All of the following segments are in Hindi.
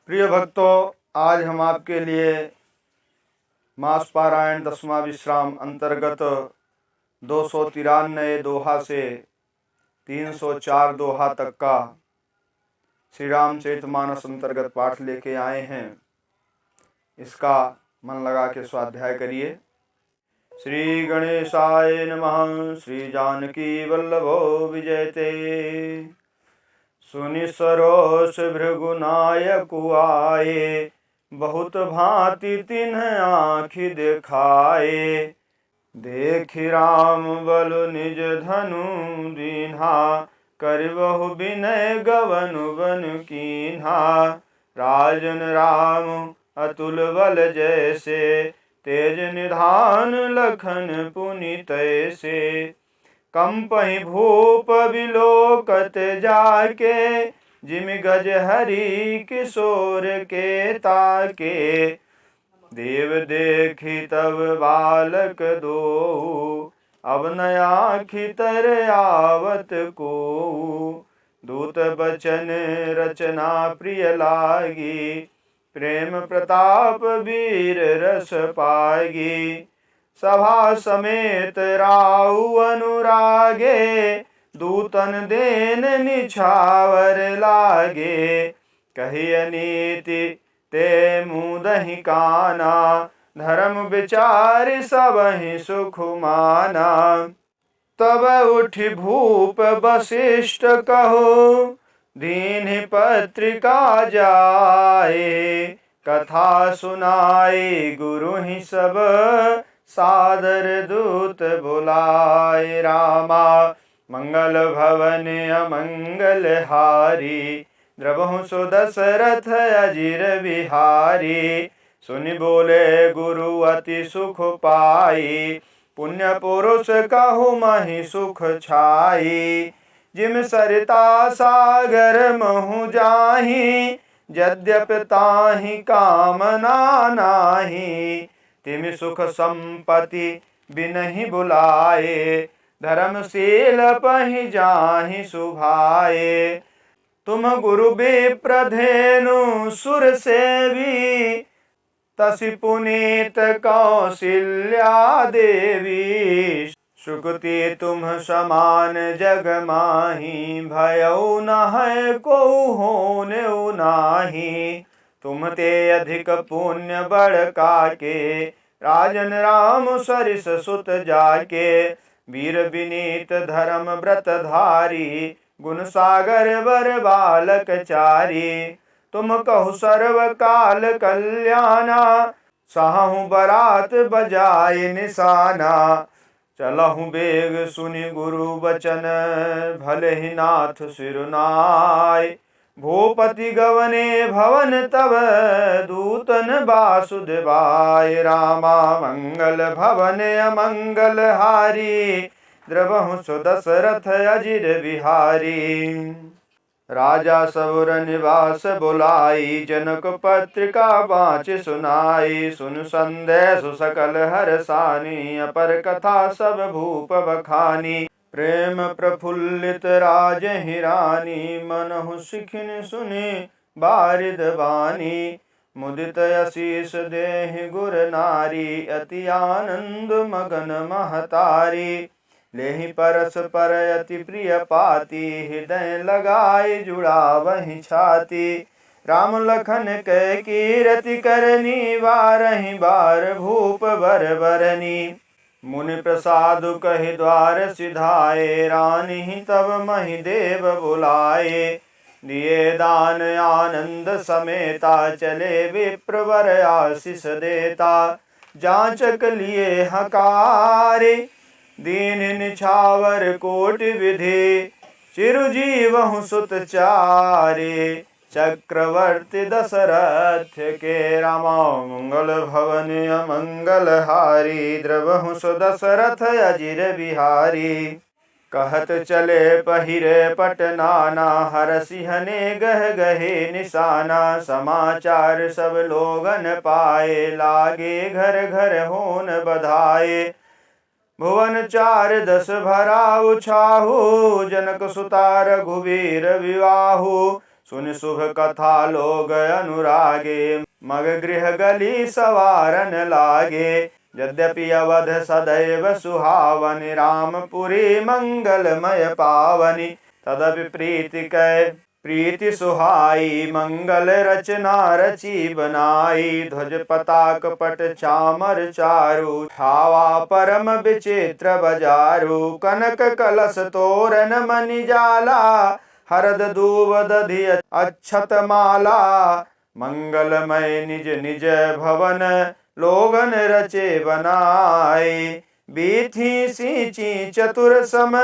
प्रिय भक्तों, आज हम आपके लिए मास पारायण 10वां विश्राम अंतर्गत 293 दोहा से 304 दोहा तक का श्री रामचरितमानस अंतर्गत पाठ लेके आए हैं। इसका मन लगा के स्वाध्याय करिए। श्री गणेशाय नमः। श्री जानकी वल्लभो विजयते। सुनि सरोष भृगुनायकु आए, बहुत भांति तिन्ह आँखि देखाए। देखि राम बलु निज धनु दीन्हा, करबहु विनय गवनु बन कीन्हा। राजन राम अतुल बल जैसे, तेज निधान लखन पुनि तैसे। कंपहि भूप बिलोकत जाके, जिमि गज हरि किशोर के ताके। देव देखी तब बालक दोऊ, अब न आँखि तर आवत कोऊ। दूत बचन रचना प्रिय लागी, प्रेम प्रताप वीर रस पागी। सभा समेत राउ अनुरागे, दूतन देन निछावर लागे। कही अनीति ते मुदहि काना, धर्म विचार सबहि सुख माना। तब उठि भूप वशिष्ठ कहो, दीन्हि पत्रिका जाए। कथा सुनाई गुरु ही सब, सादर दूत बुलाए। रामा मंगल भवन अमंगल हारी, द्रवहु सो दशरथ अजिर बिहारी। सुनि बोले गुरु अति सुख पाई, पुण्य पुरुष कहु महि सुख छाई। जिम सरिता सागर महु जाहि, यद्यपि ताहि कामना नाही। तिमि सुख संपत्ति बिनहि बुलाए, धर्मशील पहि जाहि सुभाए। तुम गुरु विप्रधेनु सुर सेवी, तसि पुनीत कौशल्या देवी। सुकृति तुम समान जग माही, भयउ न है कोउ होनेउ नाही। तुम ते अधिक पुण्य बड़का के, राजन राम सरिस सुत जाके। वीर विनीत धर्म व्रत धारी, गुण सागर वर बालक चारी। तुम कहु सर्व काल कल्याणा, सहु बरात बजाय निशाना। चलहु बेग सुनि गुरु वचन, भले ही नाथ सिरुनाय। भूपति गवने भवन तब, दूतन वासुदेवाय। रामा मंगल भवन अमंगल हारी, द्रवहु सो दशरथ अजिर बिहारी। राजा सौर निवास बुलाई, जनक पत्रिका बाँच सुनाई। सुन संदेश सकल हरसानी, अपर कथा सब भूप बखानी। प्रेम प्रफुल्लित राजहि रानी, मनहु सिखिन सुनि बारिद वाणी। मुदित अशीष देहि गुर नारी, अति आनंद मगन महतारी। लेहि परस पर अति प्रिय पाती, हृदय लगाए जुड़ावहि छाती। राम लखन कै कीरति करनी, बारहि बार भूप बर बरनी। मुनि प्रसाद कहि द्वार सिधाए, रानी तब महि देव बुलाए। दिए दान आनंद समेता, चले विप्रवर आशीष देता। जांचक लिए हकारे, दीन निछावर कोटि विधि। चिरुजीवहु सुत चारे, चक्रवर्ती दशरथ के। रामा मंगल भवन अमंगल हारी, द्रवहु सो दशरथ अजिर बिहारी। कहत चले पहिरे पटनाना, हरसिहने गह गहे निशाना। समाचार सब लोगन पाए, लागे घर घर होन बधाए। भुवन 4 10 भरा उछाहु, जनक सुता रघुवीर विवाहु। सुन शुभ कथा लोग अनुरागे, मग गृह गली सवारन लागे। यद्यपि अवध सदैव सुहावनि, रामपुरी मंगलमय पावनि। तदपि प्रीति कै प्रीति सुहाई, मंगल रचना रची बनाई। ध्वज पताक पट चामर चारु, छावा परम विचित्र बजारु। कनक कलश तोरण मणि जाला, हरद दूब दधि अक्षत माला। मंगलमय निज निज भवन, लोगन रचे बनाए। बीथी सींची चतुर सम,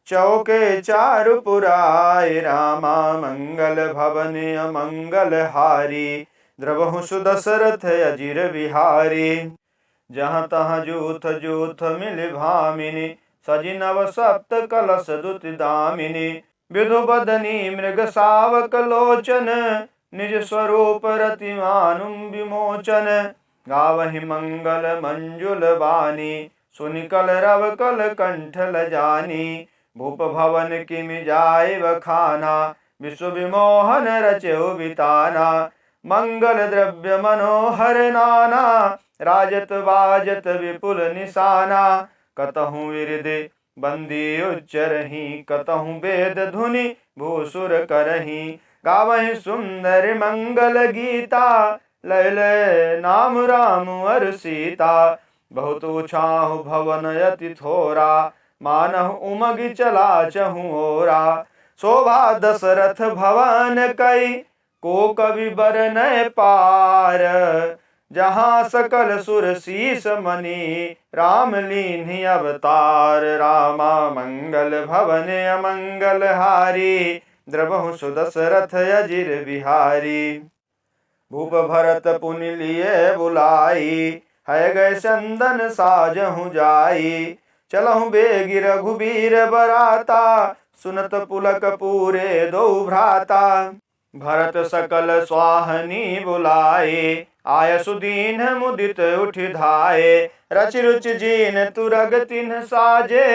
चौके चारु पुराए। रामा मंगल भवन अमंगल हारी, द्रवहु सुदशरथ अजिर बिहारी। जहाँ तहाँ जूथ जूथ मिल भामिनी, सजी नव सप्त कलश दुत दामिनी। विधु बदनी मृग सावक लोचन, निज स्वरूप रतिमानुम विमोचन। गावहि मंगल मंजुल बानी, सुनि कल रव कल कंठ लजानी। भूप भवन किमि जाय बखाना, विश्व विमोहन रचो बिताना। मंगल द्रव्य मनोहर नाना, राजत बाजत विपुल निशाना। कतहु विरदि बंदी उच्चरहि, कतहु वेद धुनि भूसुर करहि। गावहि सुंदर मंगल गीता, लय लय नाम राम अर सीता। बहुत छाहु भवन अति थोरा, मानहु उमगि चला चहु ओरा। शोभा दशरथ भवन कई, को कवि बरनय पार। जहाँ सकल सुर शीस मनि, राम लीन्हि अवतार। रामा मंगल भवन अमंगल हारी, द्रवहु सुदशरथ अजिर बिहारी। भूप भरत पुनि लिए बुलाई, है गए चंदन साजहु जाई। चलहु बेगी रघुबीर बराता, सुनत पुलक पूरे दो भ्राता। भरत सकल स्वाहनी बुलाए, आय सुदीन मुदित उठ धाये। रचि रुचि जीन तुरग तिन्ह साजे,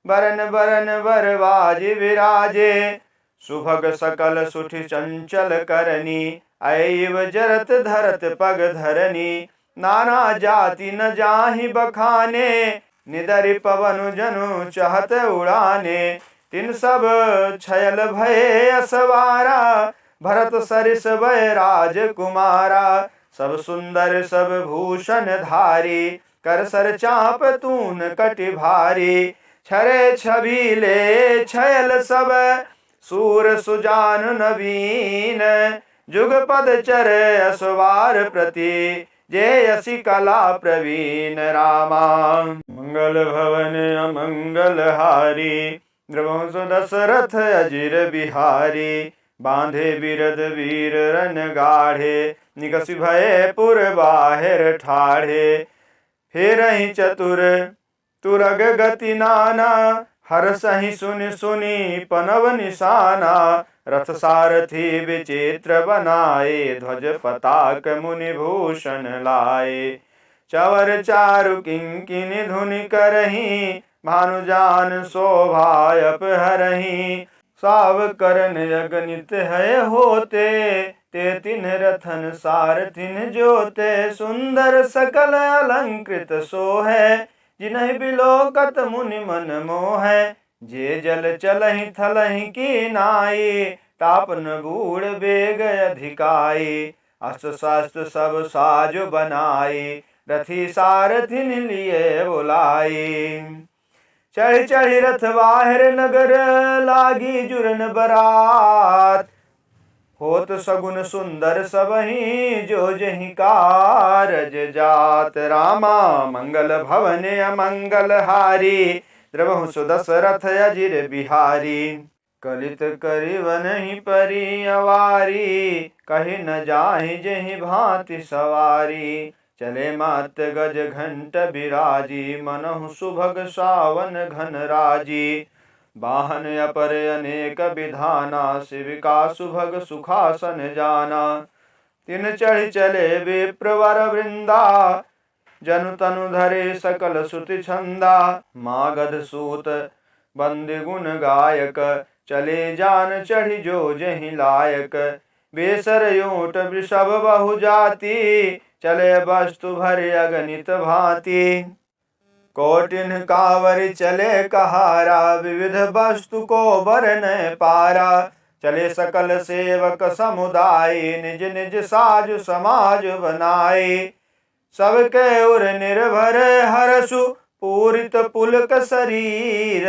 बरन बरन बरवाज विराजे। सुभग सकल सुठि चंचल करनी, ऐव जरत धरत पग धरनी। नाना जाति न जाहि बखाने, निदरि पवनु जनु चहत उड़ाने। तिन सब छयल भये असवारा, भरत सरिस भय राजकुमारा। सब सुंदर सब भूषण धारी, कर सर चाप तून कटि भारी। छरे छबीले छयल सब, सूर सुजान नवीन। जुगपद चर असवार प्रति, जयसि कला प्रवीण। रामा मंगल भवन अमंगल हारी, द्रवहु सुदशरथ अजिर बिहारी। बांधे बिरद वीर रन गाढ़े, निकसि भये पुर बाहिर ठाढ़े। फेरहि चतुर तुरग गति नाना, हर सहि सुनि सुनि पनव निशाना। रथ सारथी विचित्र बनाए, ध्वज पताक मुनि भूषण लाए। चवर चारु किंकिनी धुनि करहि, भानुजान शोभा अपहरहि। साव करन अगणित है होते, ते तिन रथन सारथिन जोते। सुंदर सकल अलंकृत सोहै, जिन्हि बिलोकत मुनि मन मोहै। जे जल चलहि थलहि की नाई, तापन बूढ़ बेग अधिकाई। अस्त्र शस्त्र सब साज बनाई, रथी सारथिन लिए बुलाई। चढ़ चढ़ी रथ बाहिर नगर, लागी जुरन बरात। होत सगुन सुंदर सबहि, जो जहि कारज जात। रामा मंगल भवन अमंगल हारी, द्रवहु सुदशरथ अजिर बिहारी। कलित करिवनहि परि अवारी, कहि न जाहि जहि भांति सवारी। चले मात गज घंट बिराजी, मनहु सुभग सावन घन राजी। वाहन अपर अनेक विधाना, शिविका सुभग सुखासन जाना। तिन चढ़ि चले विप्रवर वृंदा, जनु तनु धरे सकल सुति छंदा। मागध सूत बंदी गुण गायक, चले जान चढ़ी जो जहि लायक। बेसर ऊंट वृषभ बहु जाति, चले वस्तु भरे अगणित भांति। कोटिन कांवरि चले कहारा, विविध वस्तु को बरन पारा। चले सकल सेवक समुदाय, निज निज साज समाज बनाए। सबके उर निर्भर हरसु, पूरित पुलक शरीर।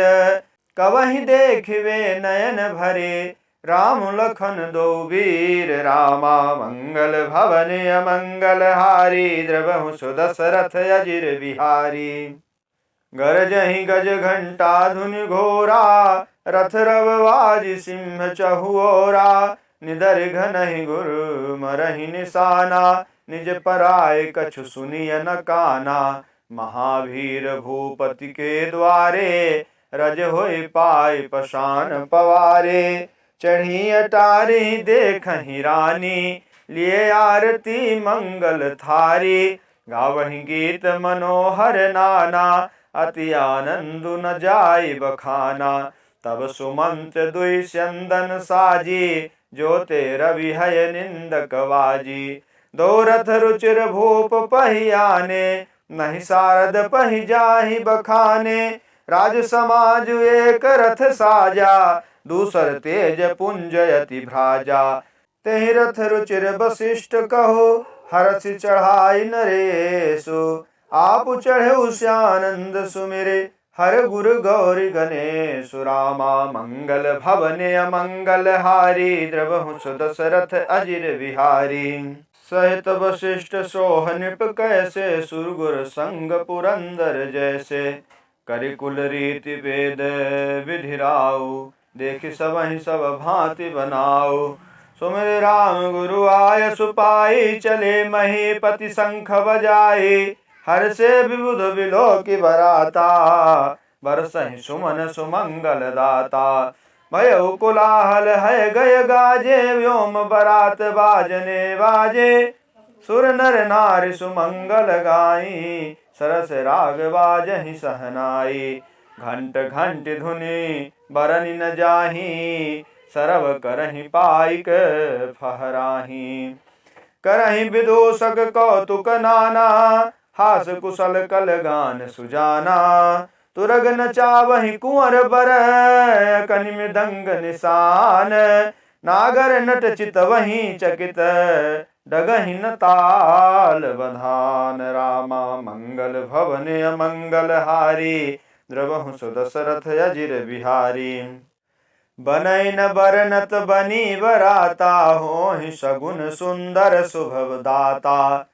कवहि देखिवे नयन भरे, राम लखन दो वीर। रामा मंगल भवन अमंगल हारी, द्रवहु सुदशरथ अजिर बिहारी। गरजहि गज घंटा धुनि घोरा, रथ रव बाजि सिंह चहुओरा। निदर घनहि गुरु मरहि निशाना, निज पराय कछु सुनिय न काना। महावीर भूपति के द्वारे, रज होय पाय पशान पवारे। चढ़ी अटारी देखहि रानी, लिए आरती मंगल थारी। गावहि गीत मनोहर नाना, अति आनंदु न जाय बखाना। तब सुमंत दुई स्यंदन साजी, जो ते रवि हय निंदक बाजी। दो रथ रुचिर भूप पहियाने, नहीं सारद पहि जाहि बखाने। राज समाज एक रथ साजा, दूसर तेज पुंज अति भ्राजा। तेहि रथ रुचिर वशिष्ठ कहो, हरषि चढ़ाई नरेशु। आप चढ़े श्यानंद सुमिरे, हर गुर गौरी गणेश। रामा मंगल भवन अमंगल हारी, द्रवहु सुदशरथ अजिर बिहारी। सहित वशिष्ठ सोह निप कैसे, सुरगुर संग पुरंदर जैसे। करिकुल रीति वेद विधिराऊ, देखि सबहि सब भांति बनाओ। सुमिर राम गुरु आय सुपाई, चले महीपति शंख बजाई। हर से विबुध विलोकि बराता, बरसहि सुमन सुमंगल दाता। भयउ कोलाहल है गय गाजे, व्योम बरात बाजने बाजे। सुर नर नारि सुमंगल गाई, सरस राग बाजहि सहनाई। घंट घंट धुनि बरनि न जाहि, सरव करहि पाइक फहराहि। करहि विदूषक कौतुक नाना, हास कुशल कल गान सुजाना। तुरग नचावहि कुंवर बर, कनि मृदंग निशान। नागर नट चितवहि चकित, डगहि न ताल बधान। रामा मंगल भवन अमंगल हारी, द्रवहु सुदशरथ अजिर बिहारी। बनई न बरनत बनी बराता, होहि सगुन सुंदर शुभ दाता।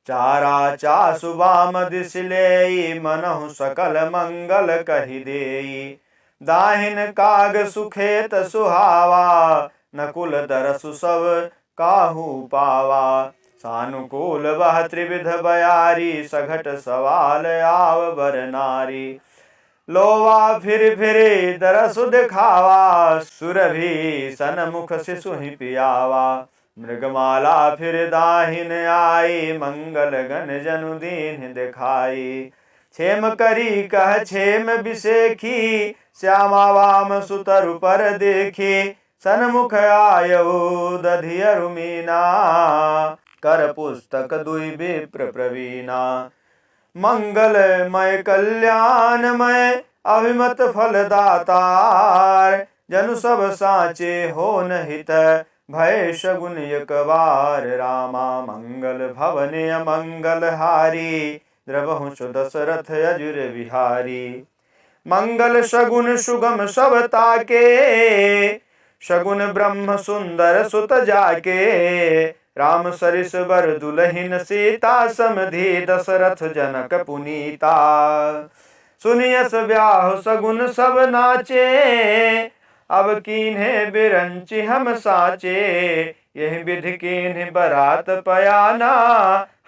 चारा चासु बाम दिस लेई, मनहु सकल मंगल कहि देई। दाहिन काग सुखेत सुहावा, नकुल दरसु सब काहू पावा। सानुकूल वह त्रिविध बयारी, सघट सवाल आव बर नारी। लोवा फिर फिरे दरसु दिखावा, सुरभि सनमुख शिशु ही पियावा। मृगमाला फिर दाहिन आई, मंगल गण जनु दीन दिखाई। क्षेम करी कह क्षेम बिसेखी, श्यामा वाम सुतरु पर देखी। सन्मुख आयऊ दधियरु मीना, कर पुस्तक दुई विप्र प्रवीणा। मंगलमय कल्याणमय अभिमत फलदातार, जनु सब साचे हो हित, भय शगुन एक बार। रामा मंगल भवन अमंगल हारी, द्रवहु सुदशरथ अजिर बिहारी। मंगल शगुन सुगम सब ताके, शगुन ब्रह्म सुंदर सुत जाके। राम सरिस बर दुलहिन सीता, समधि दशरथ जनक पुनीता। सुनियस ब्याह सगुन सब नाचे, अब कीन्हे बिरंचि हम साचे। यही विधि कीन्हे बरात पयाना,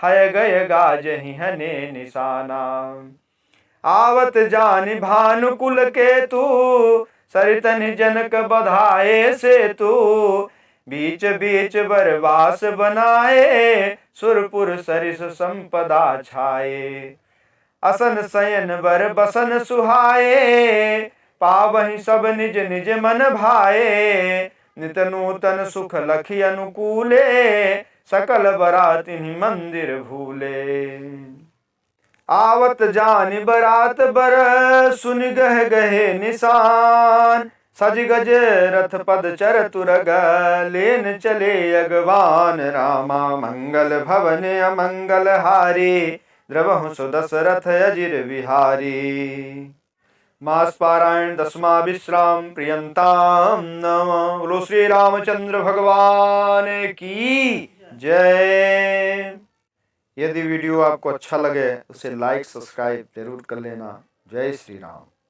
हय गय गाजहि हने निशाना। आवत जानि भानुकुल केतु, सरितनि जनक बधाए सेतु। बीच बीच बरवास बनाए, सुरपुर सरिस संपदा छाए। असन शयन बर बसन सुहाए, पावहि सब निज निज मन भाए। नित नूतन सुख लखी अनुकूले, सकल बरातिहि मंदिर भूले। आवत जानि बरात बर, सुनि गह गहे निशान। सज गज रथ पद चर तुरग, लेन चले अगवान। रामा मंगल भवन अमंगल हारी, द्रवहु सुदशरथ अजिर विहारी। मास पारायण दसमा विश्राम प्रियंताम नमः। बोलो श्री रामचंद्र भगवान की जय। यदि वीडियो आपको अच्छा लगे उसे लाइक सब्सक्राइब जरूर कर लेना। जय श्री राम।